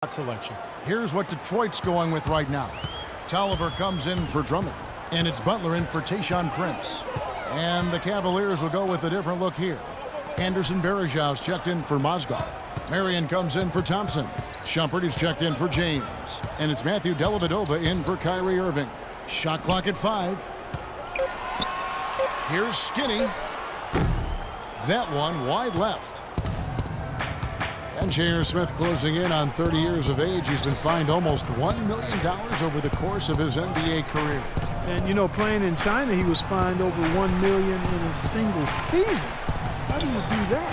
Selection. Here's what Detroit's going with right now. Tolliver comes in for Drummond, and it's Butler in for Tayshaun Prince. And the Cavaliers will go with a different look here. Anderson Varejau's checked in for Mozgov. Marion comes in for Thompson. Shumpert is checked in for James. And it's Matthew Dellavedova in for Kyrie Irving. Shot clock at 5. Here's Skinny. That one wide left. And J.R. Smith closing in on 30 years of age. He's been fined almost $1 million over the course of his NBA career. And, you know, playing in China, he was fined over $1 million in a single season. How do you do that?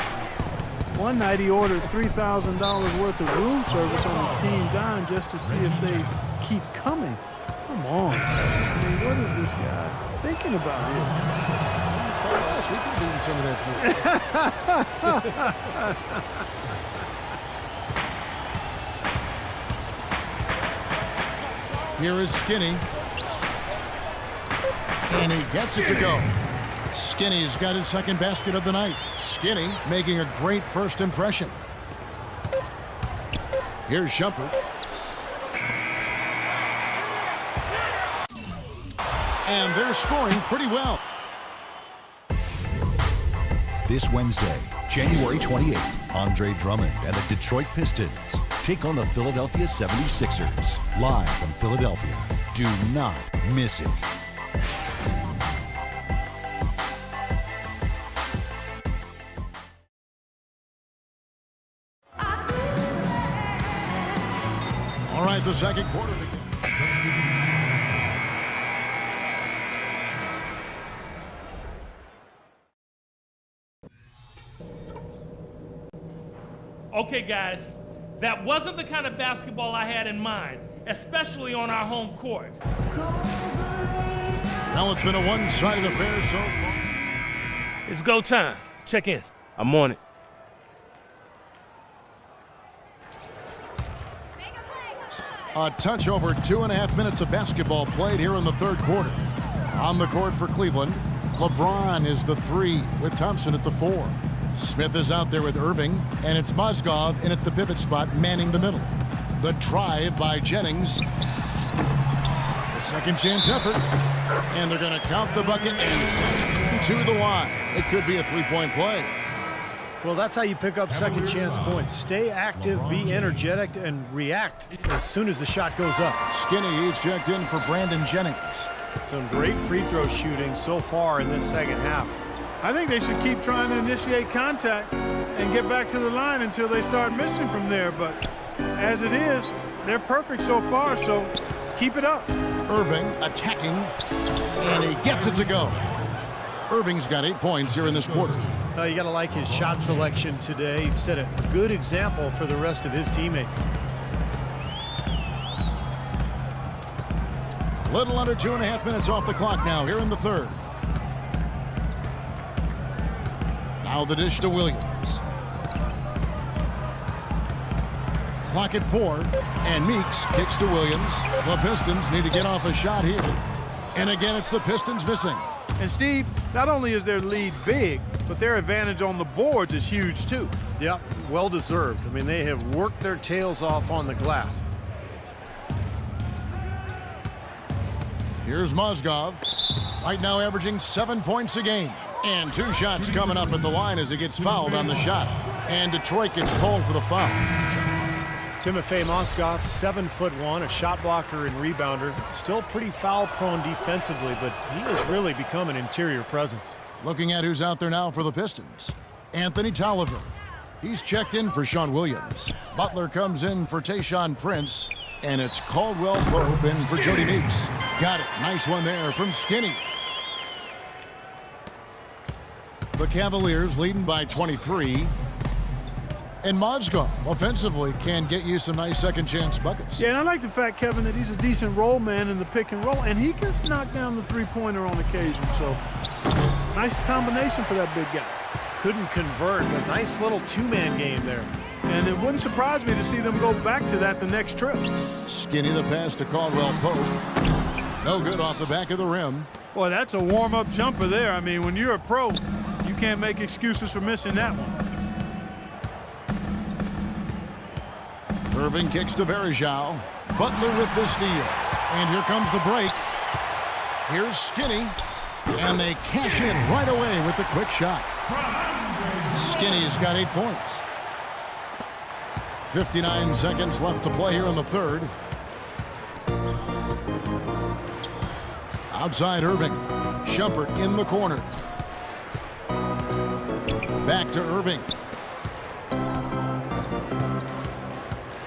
One night he ordered $3,000 worth of room service on a team dime just to see if they keep coming. Come on. I mean, what is this guy thinking about here? Yes, we can do some of that for you. Here is Skinny. And he gets it to go. Skinny's got his second basket of the night. Skinny making a great first impression. Here's Shumpert. And they're scoring pretty well. This Wednesday, January 28th, Andre Drummond and the Detroit Pistons take on the Philadelphia 76ers, live from Philadelphia. Do not miss it. All right, the second quarter begins. Okay, guys, that wasn't the kind of basketball I had in mind, especially on our home court. Now it's been a one-sided affair so far. It's go time. Check in. I'm on it. A touch over 2.5 minutes of basketball played here in the third quarter. On the court for Cleveland, LeBron is the 3 with Thompson at the 4. Smith is out there with Irving, and it's Mozgov in at the pivot spot, manning the middle. The drive by Jennings. The second chance effort. And they're going to count the bucket and to the line. It could be a three-point play. Well, that's how you pick up second chance points. Stay active, be energetic, and react as soon as the shot goes up. Skinny is checked in for Brandon Jennings. Some great free throw shooting so far in this second half. I think they should keep trying to initiate contact and get back to the line until they start missing from there. But as it is, they're perfect so far, so keep it up. Irving attacking, and he gets it to go. Irving's got 8 points here in this quarter. You got to like his shot selection today. He set a good example for the rest of his teammates. A little under 2.5 minutes off the clock now here in the third. Now the dish to Williams. Clock at 4, and Meeks kicks to Williams. The Pistons need to get off a shot here. And again, it's the Pistons missing. And Steve, not only is their lead big, but their advantage on the boards is huge too. Yeah, well deserved. I mean, they have worked their tails off on the glass. Here's Mozgov, right now averaging 7 points a game. And 2 shots coming up at the line as he gets fouled on the shot. And Detroit gets called for the foul. Timofey Mozgov, 7'1", a shot blocker and rebounder. Still pretty foul-prone defensively, but he has really become an interior presence. Looking at who's out there now for the Pistons. Anthony Tolliver. He's checked in for Sean Williams. Butler comes in for Tayshaun Prince. And it's Caldwell Pope in for Jody Meeks. Got it. Nice one there from Skinny. The Cavaliers leading by 23. And Mozgov offensively can get you some nice second chance buckets. Yeah, and I like the fact, Kevin, that he's a decent roll man in the pick and roll, and he can knock down the three-pointer on occasion. So nice combination for that big guy. Couldn't convert, but nice little two-man game there. And it wouldn't surprise me to see them go back to that the next trip. Skinny the pass to Caldwell Pope. No good off the back of the rim. Boy, that's a warm-up jumper there. I mean, when you're a pro, you can't make excuses for missing that one. Irving kicks to Verjao. Butler with the steal. And here comes the break. Here's Skinny. And they cash in right away with the quick shot. Skinny's got 8 points. 59 seconds left to play here in the third. Outside Irving. Shumpert in the corner. Back to Irving.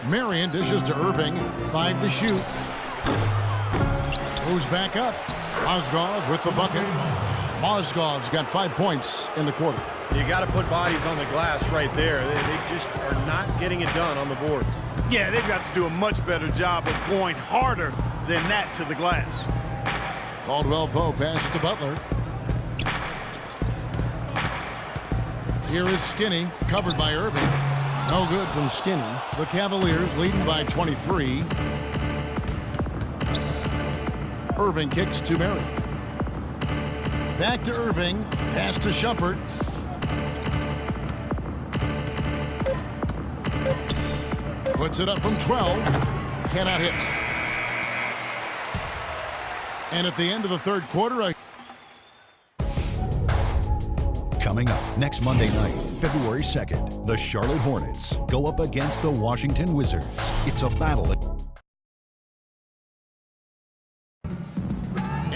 Marion dishes to Irving. 5 to shoot. Moves back up. Mozgov with the bucket. Mozgov's got 5 points in the quarter. You got to put bodies on the glass right there. They just are not getting it done on the boards. Yeah, they've got to do a much better job of going harder than that to the glass. Caldwell Pope passes to Butler. Here is Skinny, covered by Irving. No good from Skinny. The Cavaliers leading by 23. Irving kicks to Marion. Back to Irving. Pass to Shumpert. Puts it up from 12. Cannot hit. And at the end of the third quarter, Coming up next Monday night, February 2nd, the Charlotte Hornets go up against the Washington Wizards. It's a battle.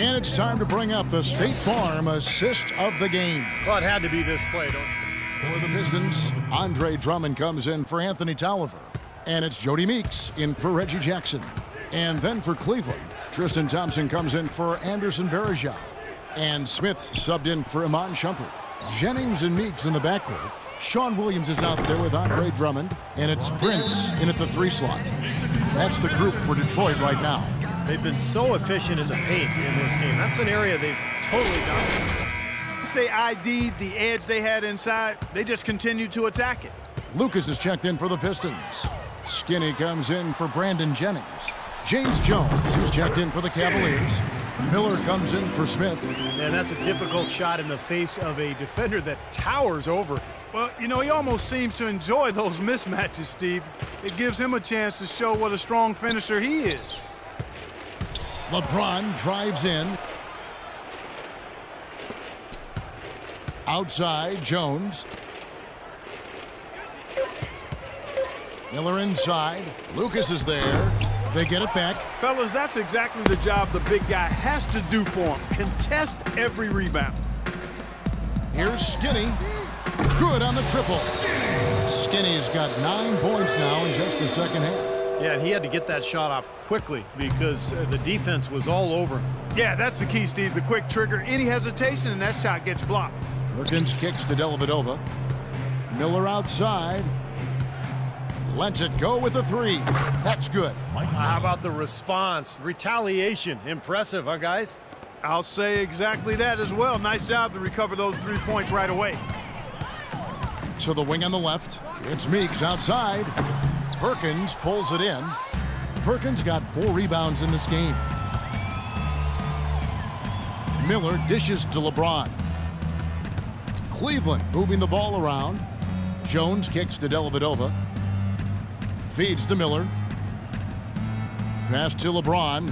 and it's time to bring up the State Farm assist of the game. Well, it had to be this play, don't you? For the Pistons, Andre Drummond comes in for Anthony Tolliver. And it's Jody Meeks in for Reggie Jackson. And then for Cleveland, Tristan Thompson comes in for Anderson Varejao. And Smith subbed in for Iman Shumpert. Jennings and Meeks in the backcourt. Sean Williams is out there with Andre Drummond. And it's Prince in at the 3 slot. That's the group for Detroit right now. They've been so efficient in the paint in this game. That's an area they've totally dominated. Once they ID'd the edge they had inside, they just continued to attack it. Lucas is checked in for the Pistons. Skinny comes in for Brandon Jennings. James Jones is checked in for the Cavaliers. Miller comes in for Smith. And that's a difficult shot in the face of a defender that towers over. Well, you know, he almost seems to enjoy those mismatches, Steve. It gives him a chance to show what a strong finisher he is. LeBron drives in. Outside, Jones. Miller inside. Lucas is there. They get it back. Fellas, that's exactly the job the big guy has to do for him. Contest every rebound. Here's Skinny. Good on the triple. Skinny's got 9 points now in just the second half. Yeah, and he had to get that shot off quickly because the defense was all over him. Yeah, that's the key, Steve. The quick trigger. Any hesitation, and that shot gets blocked. Perkins kicks to Dellavedova. Miller outside. Lets it go with a 3. That's good. How about the response? Retaliation. Impressive, huh, guys? I'll say exactly that as well. Nice job to recover those 3 points right away. To the wing on the left. It's Meeks outside. Perkins pulls it in. Perkins got 4 rebounds in this game. Miller dishes to LeBron. Cleveland moving the ball around. Jones kicks to Dellavedova. Feeds to Miller. Pass to LeBron.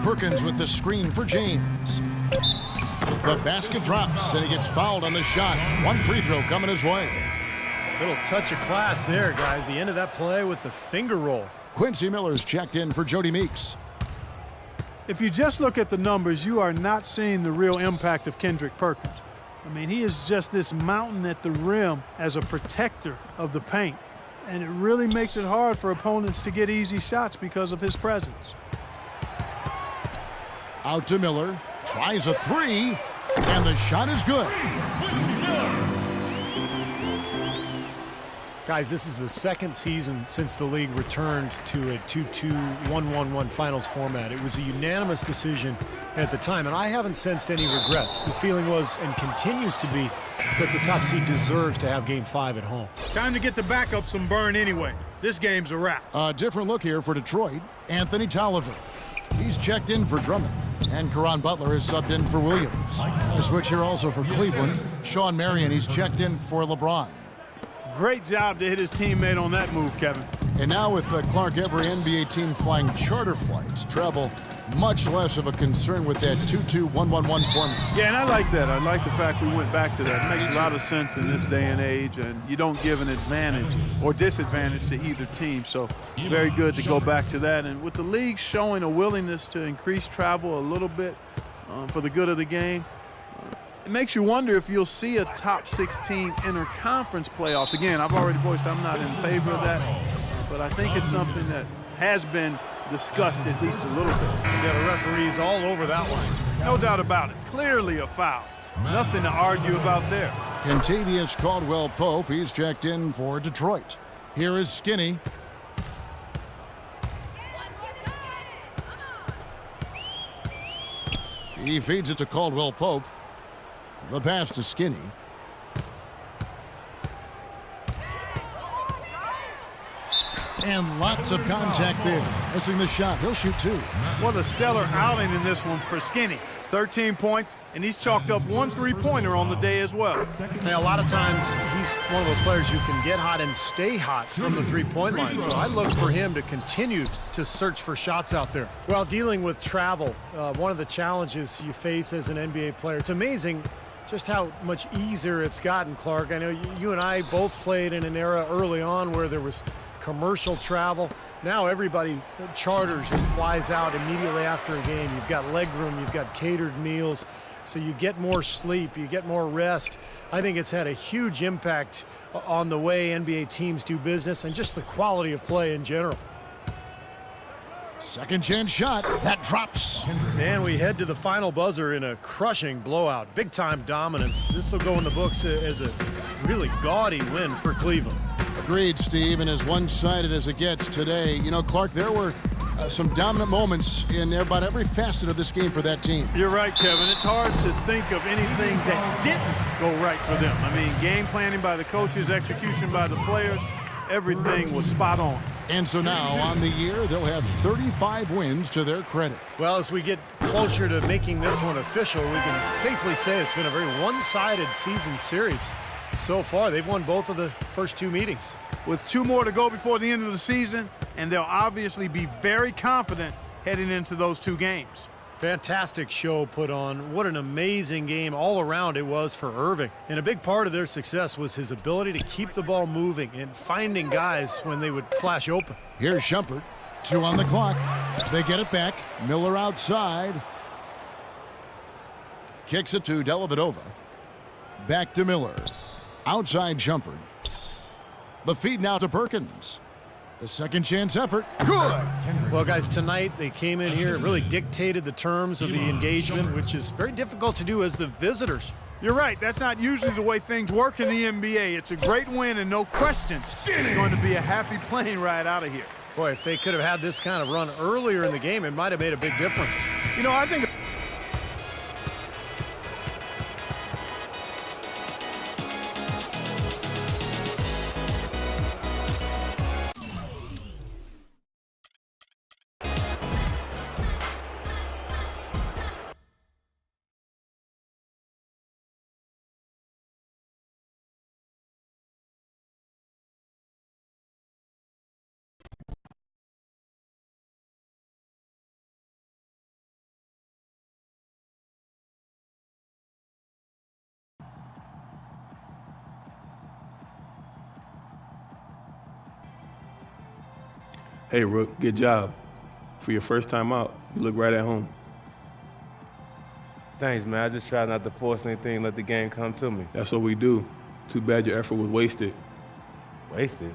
Perkins with the screen for James. The basket drops, and he gets fouled on the shot. 1 free throw coming his way. Little touch of class there, guys. The end of that play with the finger roll. Quincy Miller's checked in for Jody Meeks. If you just look at the numbers, you are not seeing the real impact of Kendrick Perkins. I mean, he is just this mountain at the rim as a protector of the paint. And it really makes it hard for opponents to get easy shots because of his presence. Out to Miller. Tries a 3. And the shot is good. Guys, this is the second season since the league returned to a 2-2, 1-1-1 finals format. It was a unanimous decision at the time, and I haven't sensed any regrets. The feeling was, and continues to be, that the top seed deserves to have Game 5 at home. Time to get the backup some burn anyway. This game's a wrap. A different look here for Detroit. Anthony Tolliver. He's checked in for Drummond. And Caron Butler is subbed in for Williams. A switch here also for Cleveland. Sean Marion, he's checked in for LeBron. Great job to hit his teammate on that move, Kevin. And now with Clark, every NBA team flying charter flights, travel much less of a concern with that 2-2-1-1-1 format. Yeah, and I like that. I like the fact we went back to that. It makes a lot of sense in this day and age, and you don't give an advantage or disadvantage to either team. So very good to go back to that. And with the league showing a willingness to increase travel a little bit for the good of the game, it makes you wonder if you'll see a top 16 interconference playoffs. Again, I've already voiced I'm not in favor of that, but I think it's something that has been discussed at least a little bit. You got referees all over that one. No doubt about it. Clearly a foul. Nothing to argue about there. Kentavious Caldwell-Pope, he's checked in for Detroit. Here is Skinny. He feeds it to Caldwell-Pope. The pass to Skinny. And lots of contact there. Missing the shot. He'll shoot two. What a stellar outing in this one for Skinny. 13 points, and he's chalked up 1 3-pointer on the day as well. Yeah, a lot of times he's one of those players who can get hot and stay hot from the three-point line. So I look for him to continue to search for shots out there. Well, dealing with travel, one of the challenges you face as an NBA player, it's amazing just how much easier it's gotten, Clark. I know you and I both played in an era early on where there was commercial travel. Now everybody charters and flies out immediately after a game. You've got leg room, you've got catered meals, so you get more sleep, you get more rest. I think it's had a huge impact on the way NBA teams do business and just the quality of play in general. Second chance shot. That drops. And we head to the final buzzer in a crushing blowout. Big-time dominance. This will go in the books as a really gaudy win for Cleveland. Agreed, Steve, and as one-sided as it gets today. You know, Clark, there were some dominant moments in about every facet of this game for that team. You're right, Kevin. It's hard to think of anything that didn't go right for them. I mean, game planning by the coaches, execution by the players, everything was spot on. And so now, on the year, they'll have 35 wins to their credit. Well, as we get closer to making this one official, we can safely say it's been a very one-sided season series. So far, they've won both of the first two meetings. With 2 more to go before the end of the season, and they'll obviously be very confident heading into those 2 games. Fantastic show put on. What an amazing game all around it was for Irving. And a big part of their success was his ability to keep the ball moving and finding guys when they would flash open. Here's Shumpert. 2 on the clock. They get it back. Miller outside. Kicks it to Dellavedova. Back to Miller. Outside Shumpert. The feed now to Perkins. The second chance effort. Good. Well, guys, tonight they came in here and really dictated the terms of the engagement, which is very difficult to do as the visitors. You're right. That's not usually the way things work in the NBA. It's a great win, and no question, it's going to be a happy plane ride out of here. Boy, if they could have had this kind of run earlier in the game, it might have made a big difference. You know, I think... Hey, Rook, good job. For your first time out, you look right at home. Thanks, man. I just try not to force anything, let the game come to me. That's what we do. Too bad your effort was wasted. Wasted?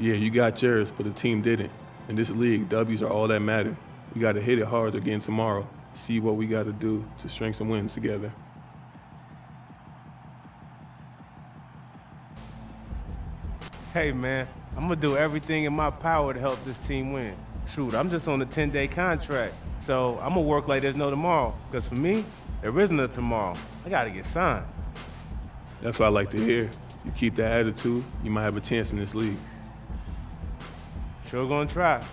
Yeah, you got yours, but the team didn't. In this league, W's are all that matter. We got to hit it hard again tomorrow. See what we got to do to string some wins together. Hey, man, I'm going to do everything in my power to help this team win. Shoot, I'm just on a 10-day contract, so I'm going to work like there's no tomorrow. Because for me, there isn't a tomorrow. I got to get signed. That's what I like to hear. You keep that attitude, you might have a chance in this league. Sure gonna try.